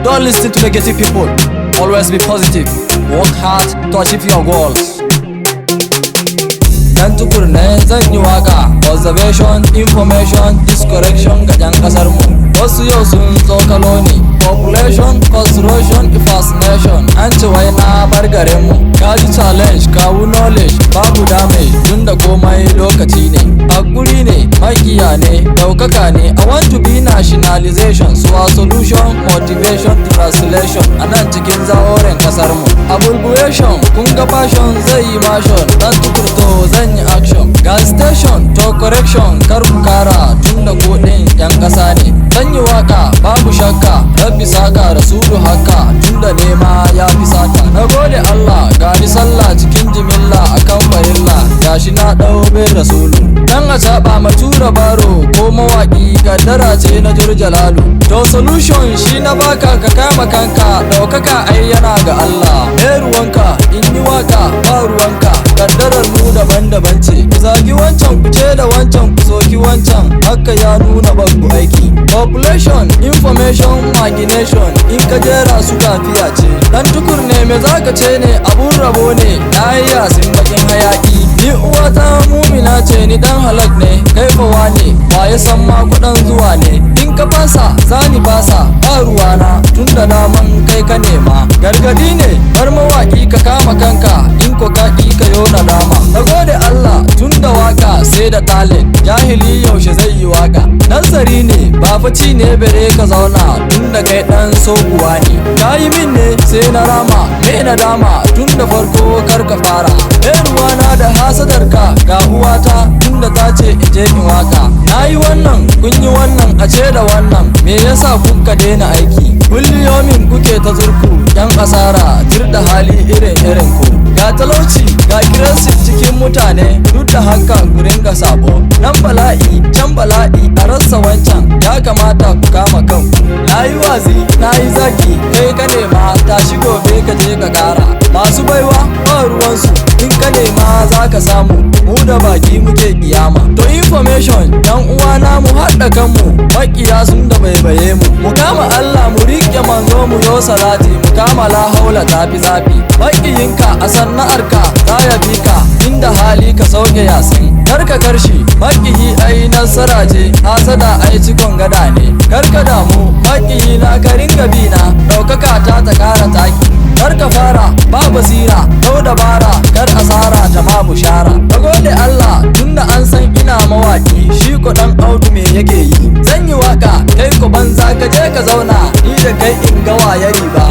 Don't listen to negative people. Always be positive. Work hard to achieve your goals. Dan tukur ne zan yi waka. Observation, information, discorrection ga 'yan kasar mu. Wasu yau sun tsokalo ni. Population, construction, fascination. An ce wai na bar garin mu. Kaji challenge, kawu knowledge, babu damage. Tunda komai lokaci ne. Hakuri ne, makiya ne, daukaka ne. I want to be nationalization. So a solution, motivation, translation. Anan cikin zahoren kasar mu. Abbreviation, kun ga fashion zai yi mashon. Dan tukurto zan yi action. Gas station, to correction, kar ku kara. Tunda kodin 'yan kasa ne. Zan yi waka, babu shakka. Rabbi saka rasulu haka. Tunda nema ya fi sata. Na gode Allah, gani sallah cikin jimilla akan farilla. Gashi na ɗau bin rasulu. Dan a saba ma tura baro ko mawaki kaddara ce na jalalu. To solution shi na baka ka kama kanka. Ɗaukaka ai yana ga Allah. Ruwanka in yi waka ba ruwanka. Kaddarar mu daban-daban ce. Ku zagi wancan ku ce da wancan ku soki wancan. Haka ya nuna baku aiki. Population, information, imagination. In ka jera su kafiya ce. Dan tukur ne me zaka ce ne abun rabo ne. Na yi yasin bakin hayaki. Ni uwata mumina ce ni dan halak ne. Kai fawa ne ba ya san ma kuɗin zuwa ne. In ka fasa zani fasa ba ruwana. Tunda naman kai ka nema. Gargadi ne bar mawaki ka kama kanka. In ko ka ki ka yo nadama. Na gode Allah tunda waka sai da talent. Jahili yaushe zai yi waka. Nazari ne ba faci ne bere ka zauna. Tunda kai dan soguwa ne. Ka yi min ne sai na rama. Me na dama tunda farko kar ka fara. Ruwana da hasadarka ga uwata tunda ta ce in je in waka. Na yi wannan kun yi wannan a ce da wannan. Me yasa kuka daina aiki? Kulliyomin kuke ta zurku 'yan asara tir da hali irin ku. Ga talauci ga kirasin cikin mutane duk da haka ku ringa sabo. Nan bala'i can bala'i a rasa wancan ya kamata ku kama kanku. Na yi wazi na yi zaki kai ka nema tashi gobe ka je ka kara. Masu baiwa ba ruwansu in ka nema za ka samu. Mu da baki muke kiyama. To information yan uwana mu haɗa kanmu. Makiya sun da baibaye mu. Mu kama Allah mu riƙe manzo mu yo salati. Mu kama la haula tafi zafi. Makiyinka a sana'arka za ya bi ka. Inda hali ka sauke yasin. Karka karshi makiyi ai nasara ce. Hasada ai cikon gada ne. Karka damu makiyi na ka ringa bina. Ɗaukaka ta kara taki. Karka fara ba basira kau dabara. Kar asara jama bushara. Na gode Allah tunda an san ina mawaki. Shi ko dan audu me yake yi. Zan yi waka kai ko banza ka je ka zauna. Ni da kai in ga waye riba.